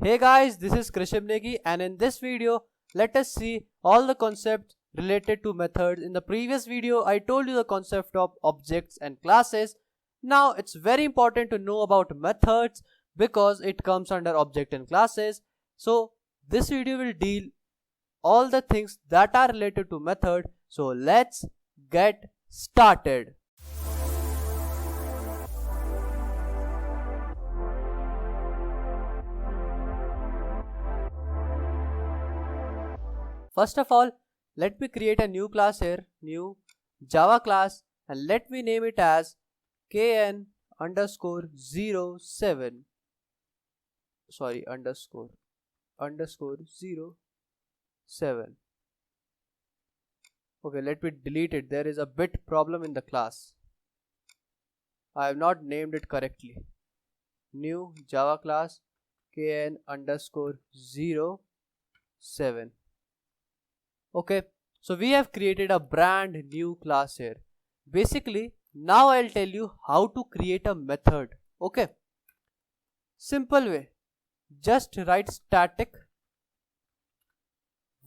Hey guys, this is Krishim Negi, and in this video, let us see all the concepts related to methods. In the previous video, I told you the concept of objects and classes. Now, it's very important to know about methods because it comes under object and classes. So, this video will deal all the things that are related to method. So, let's get started. First of all, let me create a new class here, new Java class, and let me name it as kn underscore 07. Sorry, underscore 07. Okay, let me delete it. There is a bit problem in the class. I have not named it correctly. New Java class kn underscore 07. Okay, so we have created a brand new class here. Basically, now I'll tell you how to create a method. Okay, simple way. Just write static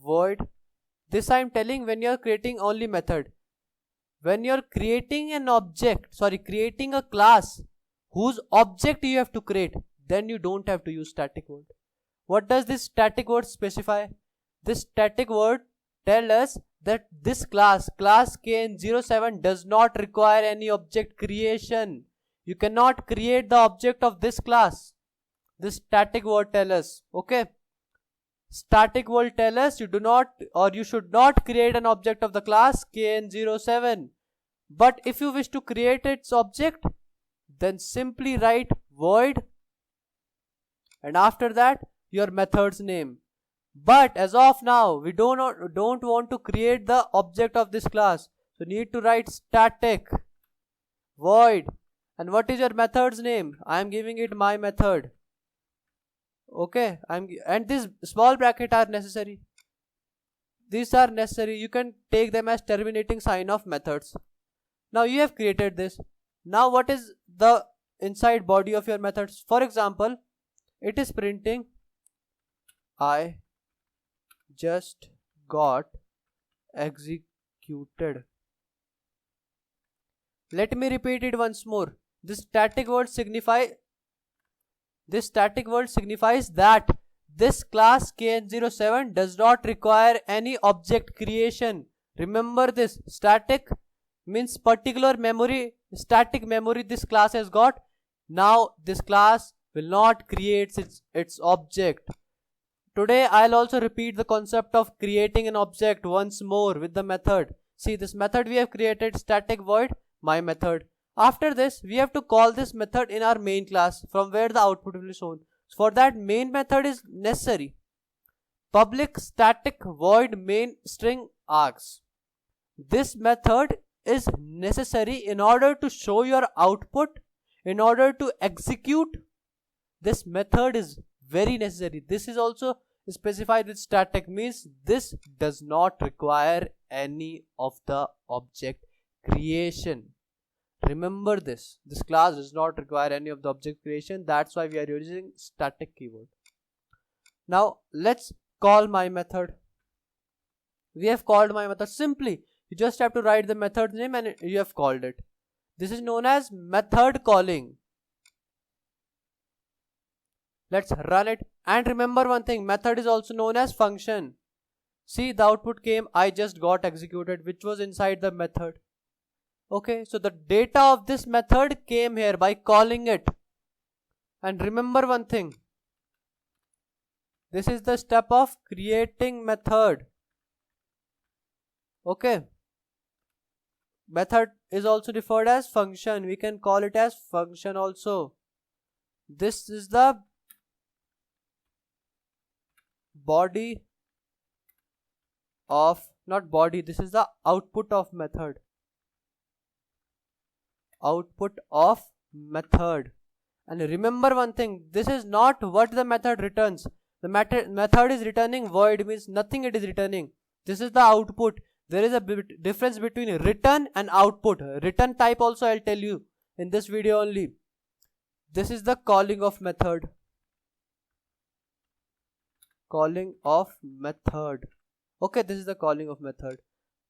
void. This I'm telling when you're creating only method. When you're creating an object, creating a class whose object you have to create, then you don't have to use static void. What does this static void specify? This static void tell us that this class kn07 does not require any object creation. You cannot create the object of this class. This static void tell us. Okay, static void tell us you do not or you should not create an object of the class kn07. But if you wish to create its object, then simply write void and after that your method's name. But as of now, we don't want to create the object of this class. So need to write static void. And what is your method's name? I am giving it my method. Okay, and these small bracket are necessary. These are necessary. You can take them as terminating sign of methods. Now you have created this. Now what is the inside body of your methods? For example, it is printing I just got executed. Let me repeat it once more. This static word signifies that this class kn07 does not require any object creation. Remember this, static means particular memory, static memory this class has got. Now this class will not create its object. Today I'll also repeat the concept of creating an object once more with the method. See, this method we have created, static void my method. After this we have to call this method in our main class from where the output will be shown. For that, main method is necessary. Public static void main string args. This method is necessary in order to show your output, in order to execute. This method is very necessary. This is also specified with static, means this does not require any of the object creation. Remember this class does not require any of the object creation. That's why we are using static keyword. Now let's call my method. We have called my method. Simply you just have to write the method name and you have called it. This is known as method calling. Let's run it. And remember one thing, method is also known as function. See, the output came I just got executed, which was inside the method. Okay, so the data of this method came here by calling it. And remember one thing, this is the step of creating method. Okay, method is also referred as function. We can call it as function also. This is the body of, not body, this is the output of method. Output of method. And remember one thing, this is not what the method returns. The method is returning void, means nothing it is returning. This is the output. There is a difference between return and output. Return type also I'll tell you in this video only. This is the calling of method. calling of method. Okay, this is the calling of method.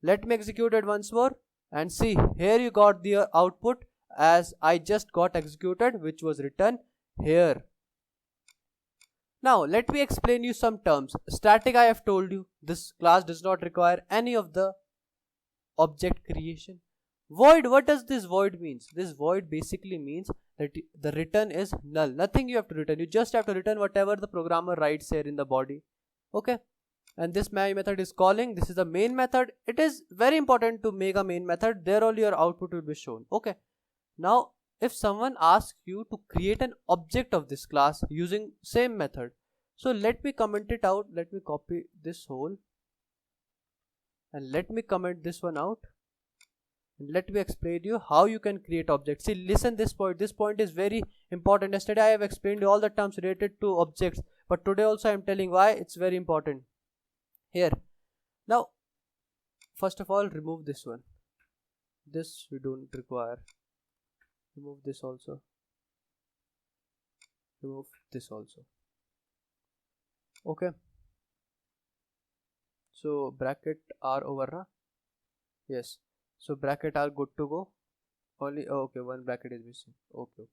Let me execute it once more and see, here you got the output as I just got executed, which was written here. Now let me explain you some terms. Static, I have told you, this class does not require any of the object creation. Void, what does this void means? This void basically means that the return is null. Nothing you have to return. You just have to return whatever the programmer writes here in the body. Okay. And this my method is calling. This is the main method. It is very important to make a main method. There only your output will be shown. Okay. Now, if someone asks you to create an object of this class using same method, so let me comment it out. Let me copy this whole and let me comment this one out. And let me explain you how you can create objects. See, listen this point. This point is very important. Yesterday I have explained all the terms related to objects, but today also I am telling why it's very important. Here. Now, first of all, remove this one. This we don't require. Remove this also. Remove this also. Okay. So bracket are over, huh? Yes. So bracket are good to go. Only okay, one bracket is missing. Okay.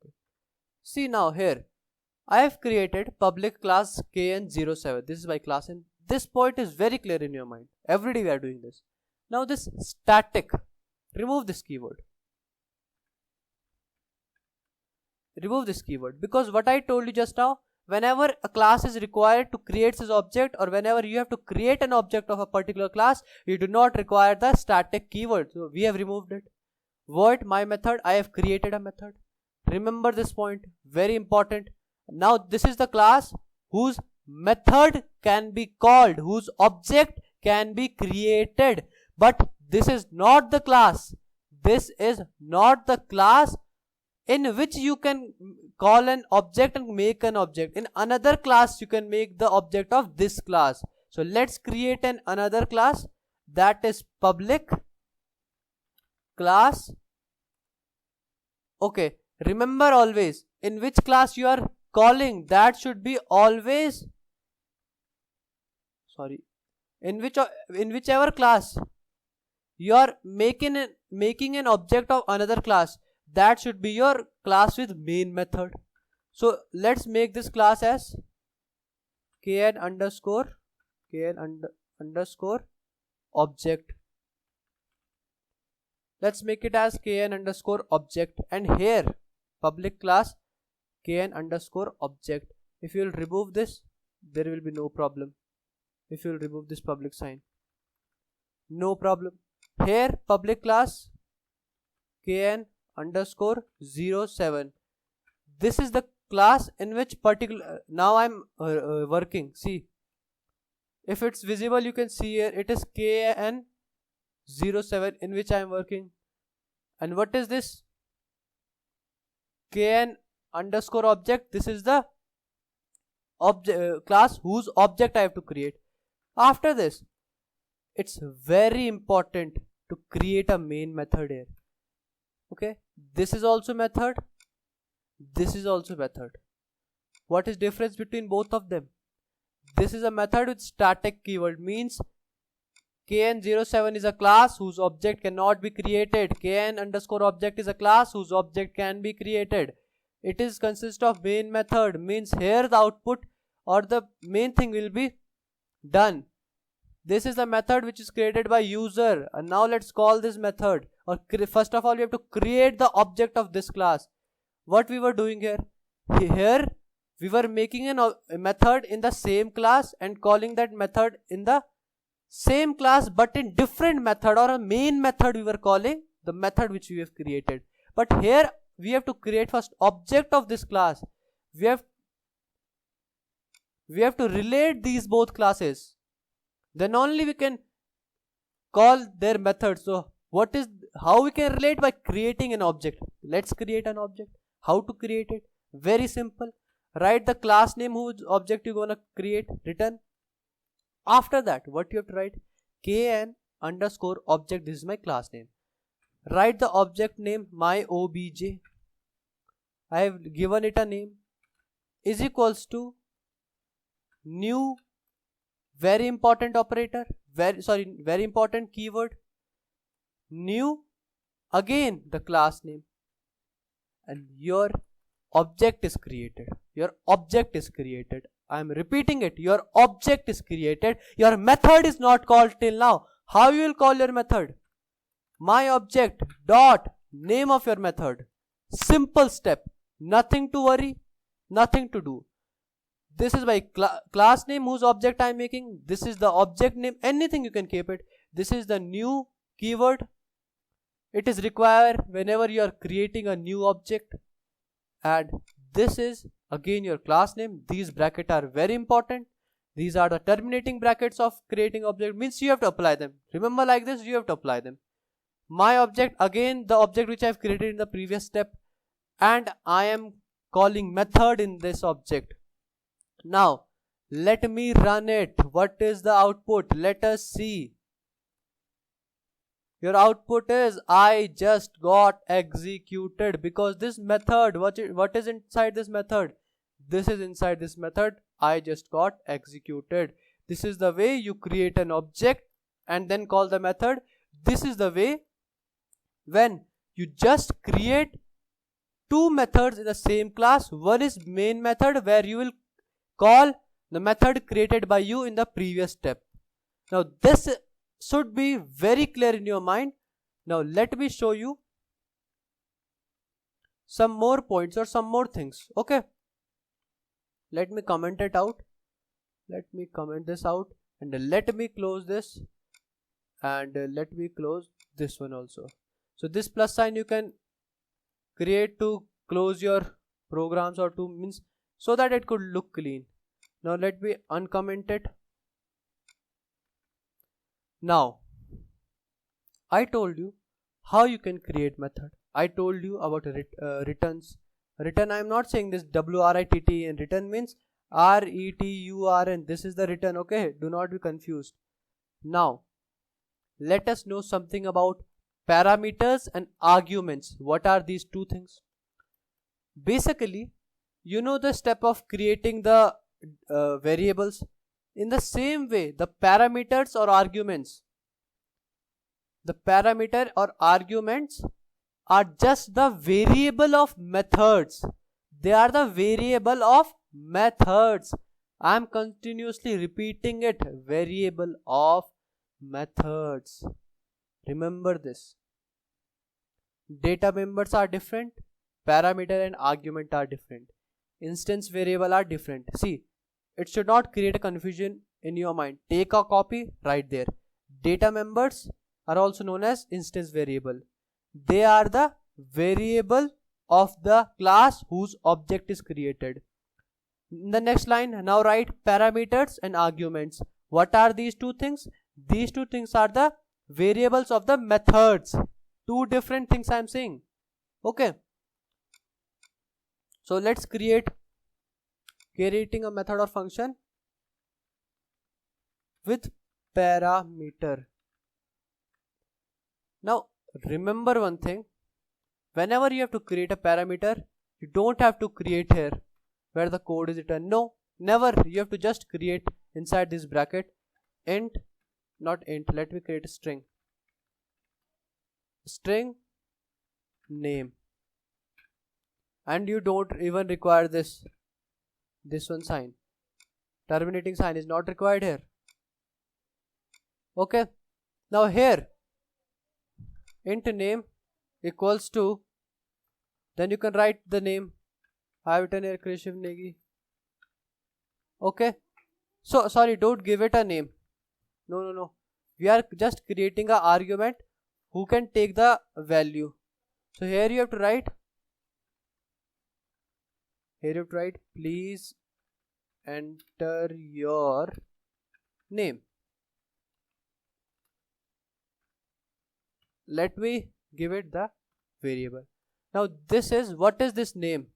See now here, I have created public class kn07. This is my class, and this point is very clear in your mind. Every day we are doing this. Now this static, remove this keyword. Remove this keyword, because what I told you just now, whenever a class is required to create this object, or whenever you have to create an object of a particular class, you do not require the static keyword. So we have removed it. Void my method, I have created a method. Remember this point, very important. Now this is the class whose method can be called, whose object can be created. But this is not the class. This is not the class in which you can call an object and make an object. In another class you can make the object of this class. So let's create another class, that is public class. Okay, remember always in which class you are calling, that should be always, in whichever class you are making an object of another class, that should be your class with main method. So let's make this class as kn underscore object. Let's make it as kn underscore object, and here public class kn underscore object. If you will remove this, there will be no problem. If you will remove this public sign, no problem. Here public class kn underscore 07. This is the class in which particular, now I'm working. See, if it's visible, you can see here it is kn 07 in which I am working. And what is this? Kn underscore object. This is the object class whose object I have to create. After this, it's very important to create a main method here. Okay, this is also method, this is also method. What is difference between both of them? This is a method with static keyword, means kn07 is a class whose object cannot be created. Kn underscore object is a class whose object can be created. It is consist of main method, means here the output or the main thing will be done. This is the method which is created by user, and now let's call this method. Or first of all, we have to create the object of this class. What we were doing here? Here we were making a method in the same class and calling that method in the same class, but in different method, or a main method we were calling the method which we have created. But here we have to create first object of this class. We have to relate these both classes. Then only we can call their method. So how we can relate? By creating an object. Let's create an object. How to create it? Very simple. Write the class name whose object you're gonna create, return. After that, what you have to write? Kn underscore object. This is my class name. Write the object name, my obj. I have given it a name, is equals to new very important operator, very important keyword. New, again the class name, and your object is created. Your object is created. I am repeating it. Your object is created. Your method is not called till now. How you will call your method? My object dot name of your method. Simple step. Nothing to worry. Nothing to do. This is my class name whose object I am making. This is the object name. Anything you can keep it. This is the new keyword. It is required whenever you are creating a new object. And this is again your class name. These brackets are very important. These are the terminating brackets of creating object. Means you have to apply them. Remember, like this, you have to apply them. My object, again the object which I have created in the previous step, and I am calling method in this object. Now let me run it. What is the output? Let us see. Your output is I just got executed, because this method, what is inside this method? This is inside this method. I just got executed. This is the way you create an object and then call the method. This is the way when you just create two methods in the same class. One is main method, where you will call the method created by you in the previous step. Now this should be very clear in your mind. Now let me show you some more points or some more things. Okay, let me comment it out. Let me comment this out, and let me close this, and let me close this one also. So this plus sign you can create to close your programs, or to means so that it could look clean. Now let me uncomment it. Now I told you how you can create method. I told you about returns. Return, I am not saying this WRITT, and return means RETURN. This is the return. Okay, do not be confused. Now let us know something about parameters and arguments. What are these two things? Basically, you know the step of creating the variables. In the same way, the parameters or arguments, are just the variable of methods. They are the variable of methods. I am continuously repeating it. Variable of methods. Remember this. Data members are different. Parameter and argument are different. Instance variable are different. See, it should not create a confusion in your mind. Take a copy, write there. Data members are also known as instance variable. They are the variable of the class whose object is created. In the next line, now write parameters and arguments. What are these two things? These two things are the variables of the methods. Two different things I am saying. Okay. So let's creating a method or function with parameter. Now remember one thing. Whenever you have to create a parameter, you don't have to create here where the code is written. No, never. You have to just create inside this bracket int, not int. Let me create a string. String name. And you don't even require this one sign. Terminating sign is not required here. Okay. Now here int name equals to, then you can write the name. I have written here Krishiv Negi. Okay. So sorry, don't give it a name. No. We are just creating an argument who can take the value. So here you have to write. Please enter your name. Let me give it the variable. Now what is this name?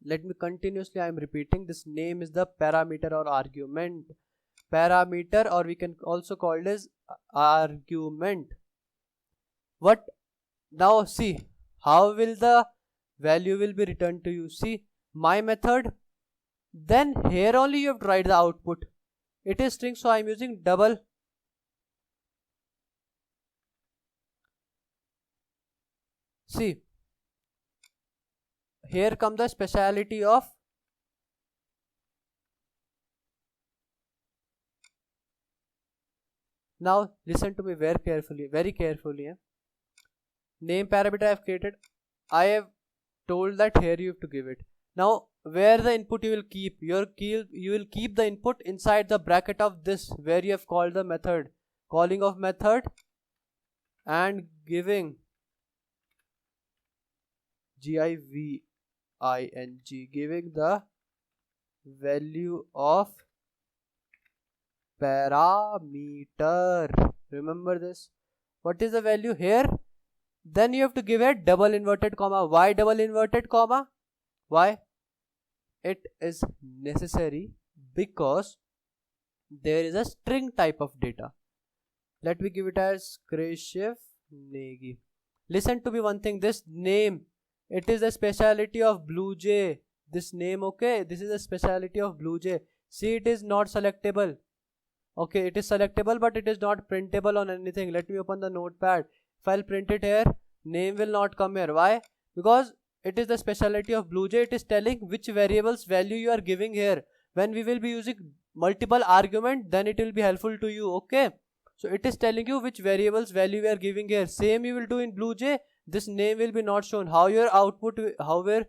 Let me continuously, I am repeating, this name is the parameter or argument. Parameter, or we can also call it as argument. What? Now see, how will the value will be returned to you? See, my method, then here only you have to write the output. It is string, so I am using double. See, here comes the speciality of now listen to me very carefully. Name parameter I have created, I have told that here you have to give it. Now where the input you will keep, you will keep the input inside the bracket of this where you have called the method, calling of method and giving giving, giving the value of parameter. Remember this. What is the value here? Then you have to give a double inverted comma. Why double inverted comma? Why? It is necessary because there is a string type of data. Let me give it as Krashev Negi. Listen to me one thing. This name, it is a speciality of BlueJ. This name, okay, this is a speciality of BlueJ. See, it is not selectable. Okay, it is selectable, but it is not printable on anything. Let me open the notepad. If I'll print it here, name will not come here. Why? Because it is the speciality of BlueJ. It is telling which variables value you are giving here. When we will be using multiple argument, then it will be helpful to you. Okay, so it is telling you which variables value we are giving here. Same you will do in BlueJ. This name will be not shown. How your output, how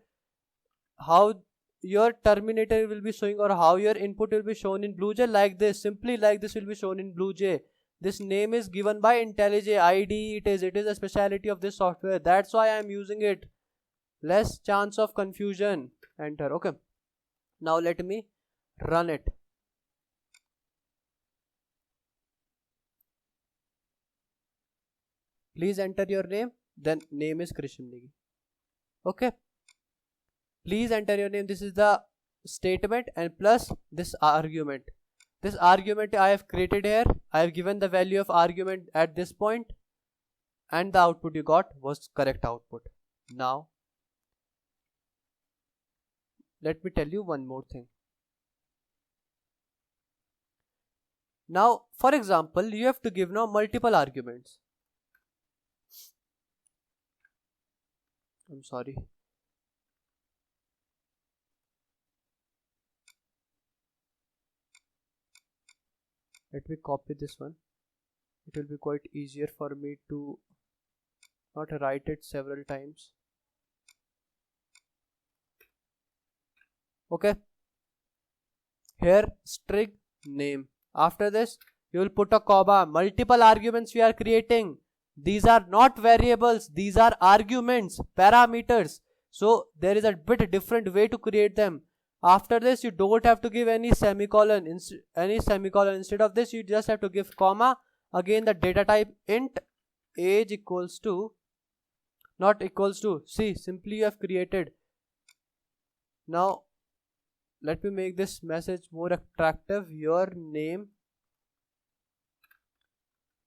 your terminator will be showing, or how your input will be shown in BlueJ, like this, simply like this will be shown in BlueJ. This name is given by IntelliJ ID. It is a speciality of this software. That's why I am using it. Less chance of confusion. Enter. Okay. Now let me run it. Please enter your name. Then name is Krishnan Negi. Okay. Please enter your name. This is the statement and plus this argument. This argument I have created here. I have given the value of argument at this point, and the output you got was correct output. Now let me tell you one more thing. Now for example, you have to give now multiple arguments. I'm sorry. Let me copy this one. It will be quite easier for me to not write it several times. Okay. Here string name. After this you will put a comma. Multiple arguments we are creating. These are not variables. These are arguments, parameters. So there is a bit different way to create them. After this you don't have to give any semicolon. Instead of this you just have to give comma. Again the data type int age equals to, not equals to. See, simply you have created. Now let me make this message more attractive. Your name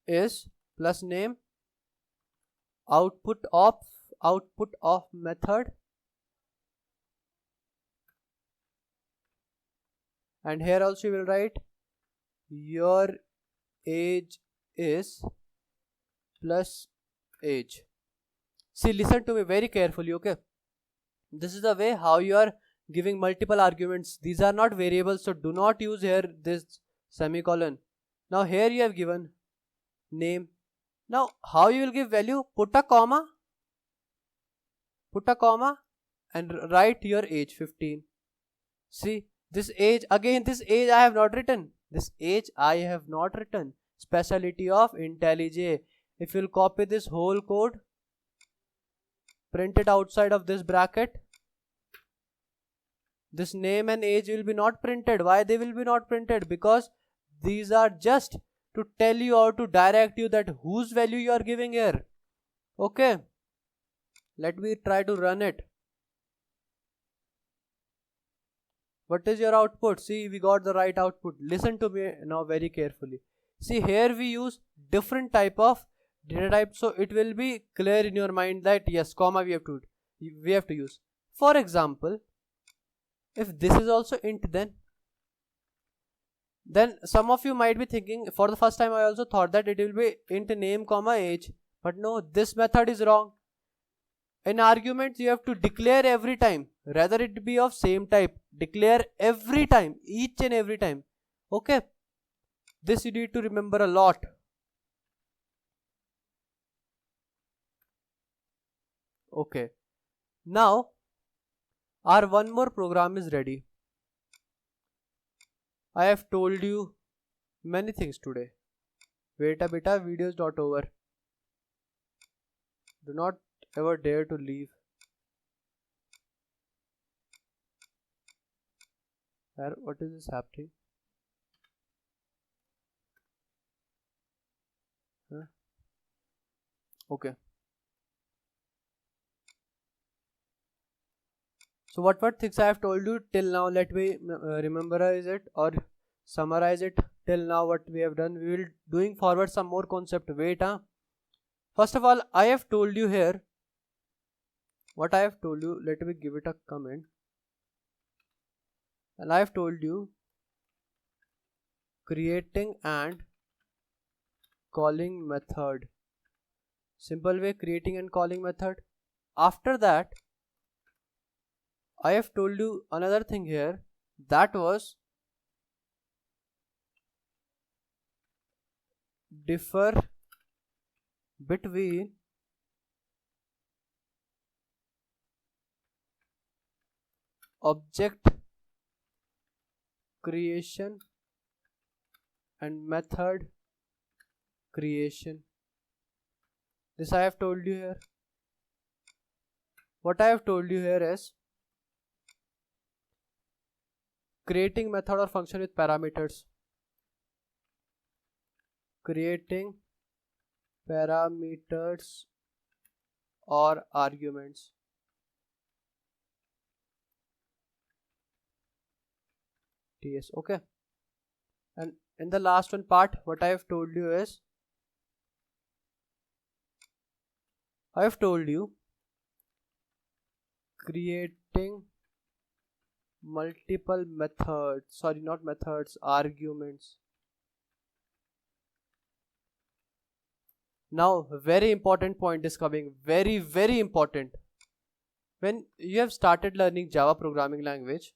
is plus name, output of method, and here also you will write your age is plus age. See, listen to me very carefully. Okay, this is the way how you are giving multiple arguments. These are not variables, so do not use here this semicolon. Now here you have given name. Now how you will give value? Put a comma and write your age 15. See, this age, again this age I have not written. Speciality of IntelliJ. If you will copy this whole code, print it outside of this bracket, this name and age will be not printed. Why they will be not printed? Because these are just to tell you or to direct you that whose value you are giving here. Okay, let me try to run it. What is your output? See, we got the right output. Listen to me now very carefully. See, here we use different type of data type, so it will be clear in your mind that yes, comma we have to use. For example, if this is also int, then Then some of you might be thinking, for the first time I also thought that it will be int name comma age, but no, this method is wrong. In arguments you have to declare every time, rather it be of same type, declare every time, each and every time. Okay, this you need to remember a lot. Okay, now our one more program is ready. I have told you many things today. Wait a beta, video is not over. Do not ever dare to leave. What is this happening? Huh? Okay. So what things I have told you till now, let me rememberize it or summarize it till now what we have done. We will doing forward some more concept. Wait, first of all, I have told you here what I have told you. Let me give it a comment. And I have told you creating and calling method. Simple way, creating and calling method. After that, I have told you another thing here, that was differ between object creation and method creation. This I have told you here. What I have told you here is creating method or function with parameters. Creating parameters or arguments. TS. Okay. And in the last one part, what I have told you is I have told you creating multiple methods, sorry, not methods, arguments. Now, very important point is coming, very, very important. When you have started learning Java programming language,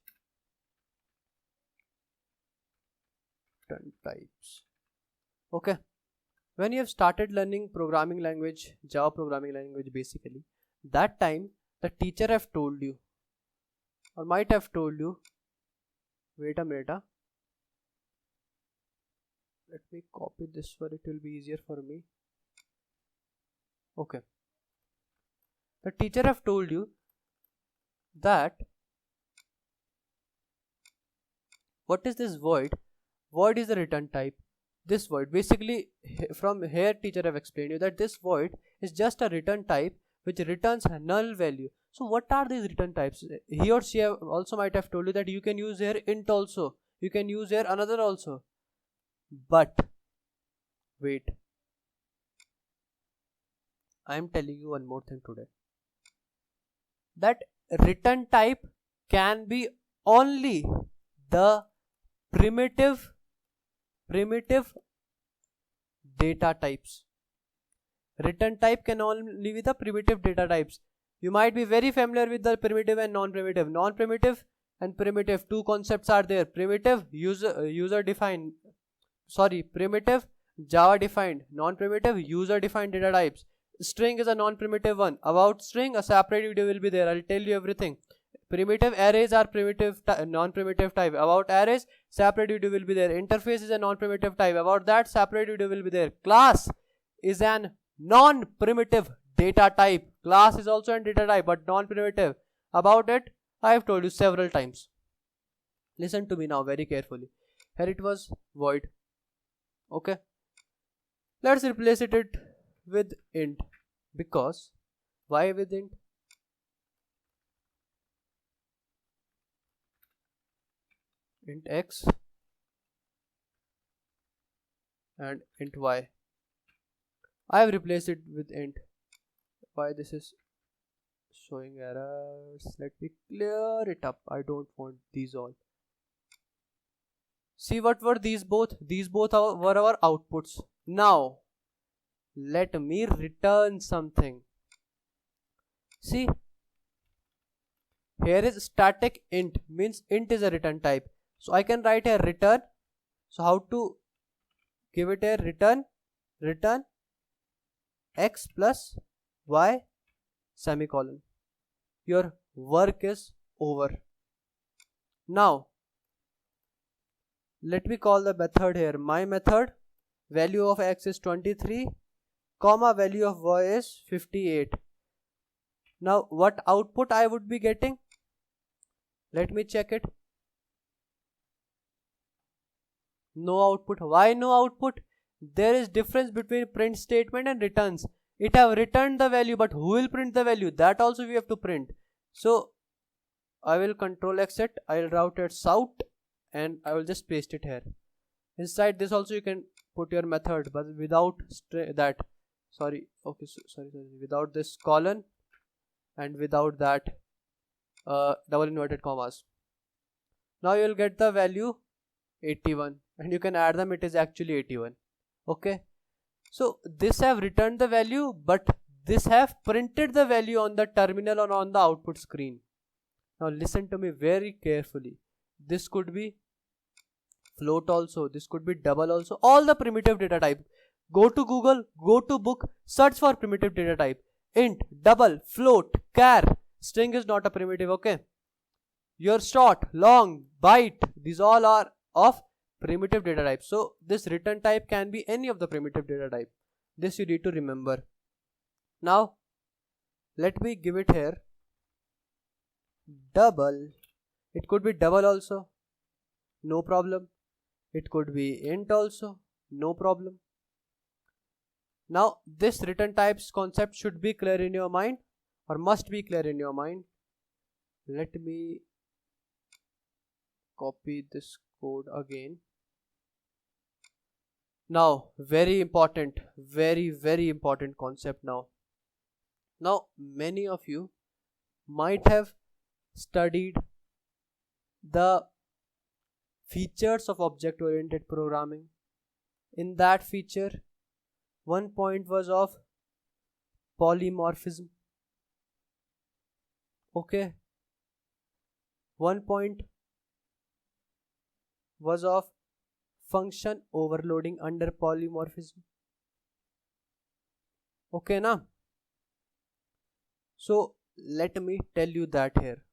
types. Okay. When you have started learning programming language, Java programming language basically, that time the teacher have told you or might have told you, wait a minute, let me copy this one, it will be easier for me. Okay. The teacher have told you that what is this void? Void is the return type. This void, basically from here teacher have explained you that this void is just a return type which returns a null value. So what are these return types? He or she also might have told you that you can use here int also, you can use here another also, but wait, I am telling you one more thing today, that return type can be only the primitive data types. Return type can only be the primitive data types. You might be very familiar with the primitive and non-primitive. Non-primitive and primitive, two concepts are there. Primitive user defined, sorry, primitive Java defined, non-primitive user defined data types. String is a non-primitive one. About string, a separate video will be there. I'll tell you everything. Primitive arrays are primitive non-primitive type. About arrays, separate video will be there. Interface is a non-primitive type. About that, separate video will be there. Class is an non-primitive data type. Class is also a data type but non-primitive. About it, I have told you several times. Listen to me now very carefully. Here it was void. Okay. Let's replace it with int. Because why with int? Int x and int y. I have replaced it with int. Why this is showing errors? Let me clear it up. I don't want these all. See, what were these both? These both were our outputs. Now let me return something. See, here is static int, means int is a return type. So I can write a return. So how to give it a return? Return x plus y semicolon. Your work is over. Now let me call the method here. My method, value of x is 23, comma value of y is 58. Now what output I would be getting? Let me check it. No output. Why no output? There is difference between print statement and returns. It have returned the value, but who will print the value? That also we have to print. So I will control X it. I will route it south and I will just paste it here. Inside this also you can put your method, but without that. Sorry. Okay. Sorry. Without this colon and without that double inverted commas. Now you will get the value 81 and you can add them. It is actually 81. Okay. So this have returned the value, but this have printed the value on the terminal or on the output screen. Now listen to me very carefully. This could be float also. This could be double also. All the primitive data type. Go to Google, go to book, search for primitive data type. Int, double, float, char. String is not a primitive, okay? Your short, long, byte, these all are of primitive data type. So this return type can be any of the primitive data type. This you need to remember. Now let me give it here double. It could be double also, no problem. It could be int also, no problem. Now this return types concept should be clear in your mind, or must be clear in your mind. Let me copy this code again. Now very important, very important concept now. Now many of you might have studied the features of object oriented programming. In that feature, one point was of polymorphism. Okay. One point was of function overloading under polymorphism. Okay, na? So let me tell you that here.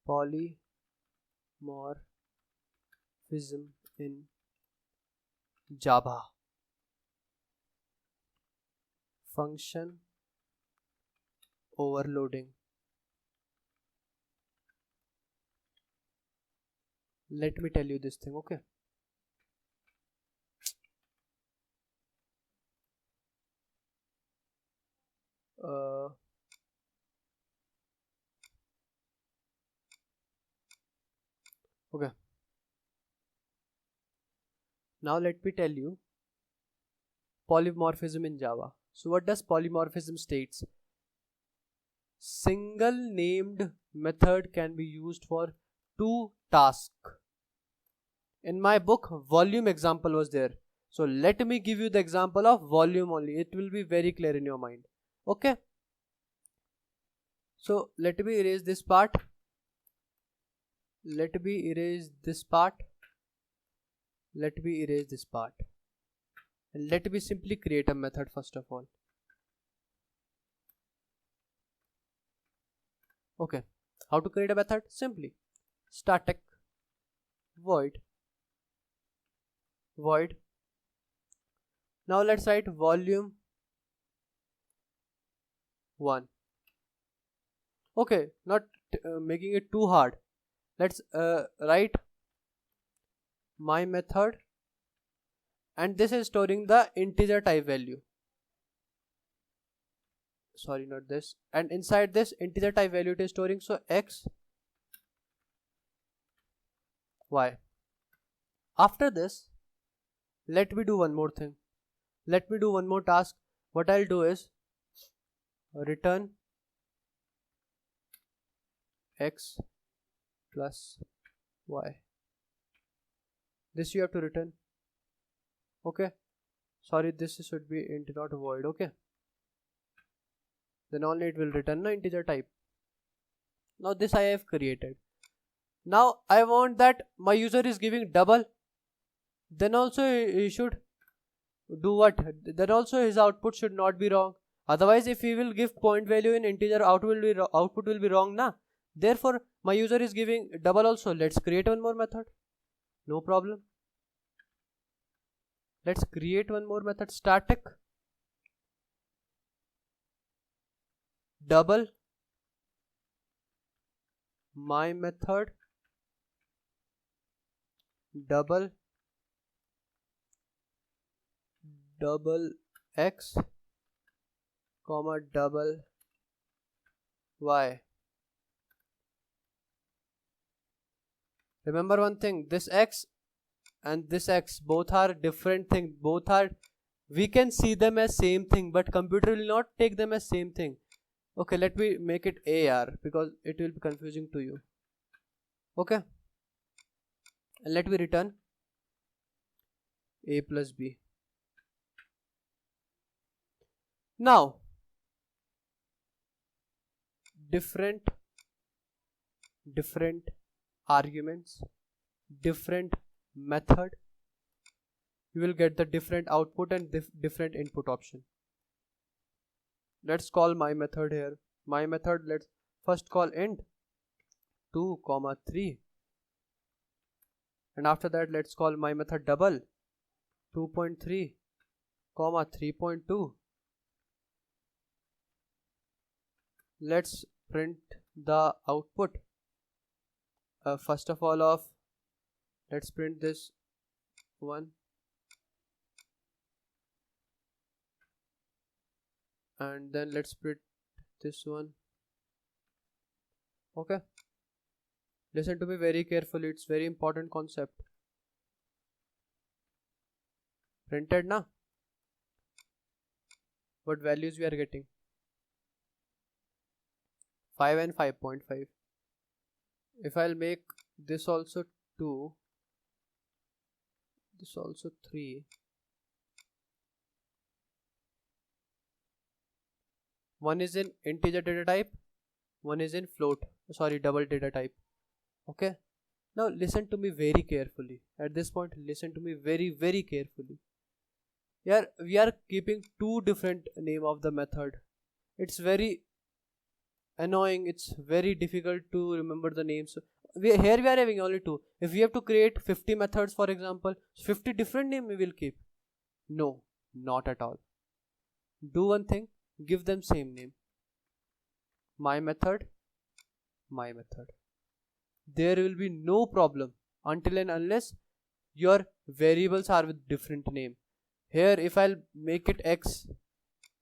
Polymorphism in Java. Function overloading. Let me tell you this thing, okay? Okay. Now let me tell you polymorphism in Java. So what does polymorphism states? Single named method can be used for two tasks. In my book, volume example was there. So let me give you the example of volume only. It will be very clear in your mind. Okay. So let me erase this part. Let me erase this part. Let me erase this part. And let me simply create a method first of all. Okay. How to create a method? Simply static void. Now let's write volume 1. Okay, not making it too hard. Let's write my method, and this is storing the integer type value. Sorry, not this. And inside this integer type value it is storing, so x, y. After this, let me do one more thing. Let me do one more task. What I'll do is return x plus y. This you have to return. Okay, sorry, this should be int, not void. Okay, then only it will return the integer type. Now this I have created. Now I want that my user is giving double, then also he should do what? Then also his output should not be wrong. Otherwise, if he will give point value in integer, output will be wrong, na. Therefore, my user is giving double also. Let's create one more method. No problem. Let's create one more method. Static double my method double x comma double y. Remember one thing, this x and this x both are different thing. Both are, we can see them as same thing, but computer will not take them as same thing. Okay, let me make it AR because it will be confusing to you. Okay, and let me return a plus b. Now different arguments, different method, you will get the different output and different input option. Let's call my method here. My method, let's first call int 2, 3, and after that let's call my method double 2.3, 3.2. Let's print the output. First of all, let's print this one, and then let's print this one. Okay, listen to me very carefully, it's very important concept. Printed na, what values we are getting? 5 and 5.5. If I'll make this also 2, this also 3, one is in integer data type, one is in double data type. Okay, now listen to me very carefully. At this point, listen to me very carefully. Here we are keeping two different name of the method. It's very annoying, it's very difficult to remember the names. Here we are having only two. If we have to create 50 methods, for example, 50 different names we will keep. No, not at all. Do one thing, give them same name. My method. There will be no problem until and unless your variables are with different name. Here if I'll make it x,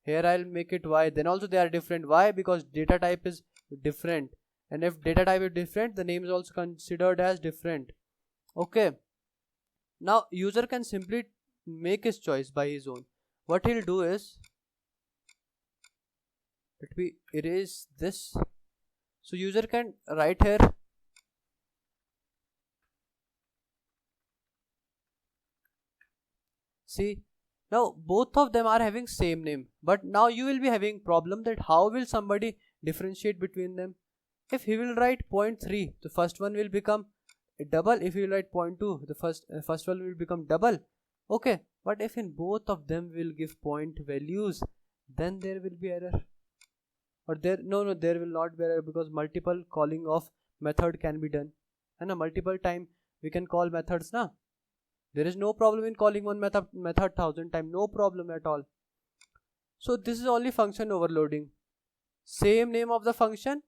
here I'll make it y, then also they are different. Why? Because data type is different, and if data type is different, the name is also considered as different. Okay, now user can simply make his choice by his own. What he'll do is, let me erase this. So user can write here see, now both of them are having same name, but now you will be having problem that how will somebody differentiate between them. If he will write 0.3, the first one will become double. If he will write 0.2, the first one will become double. Okay, but if in both of them will give point values, then there will be error. Or there will not be error, because multiple calling of method can be done, and a multiple time we can call methods na. There is no problem in calling one method 1000 times, no problem at all. So this is only function overloading. Same name of the function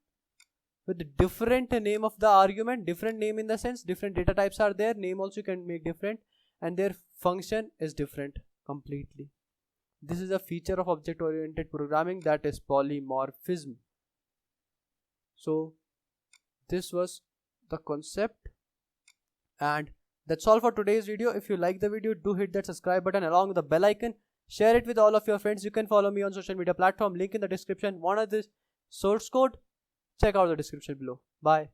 with different name of the argument, different name in the sense different data types are there, name also can make different, and their function is different completely. This is a feature of object oriented programming, that is polymorphism. So this was the concept, and that's all for today's video. If you like the video, do hit that subscribe button along with the bell icon. Share it with all of your friends. You can follow me on social media platform, link in the description. Want this source code? Check out the description below. Bye.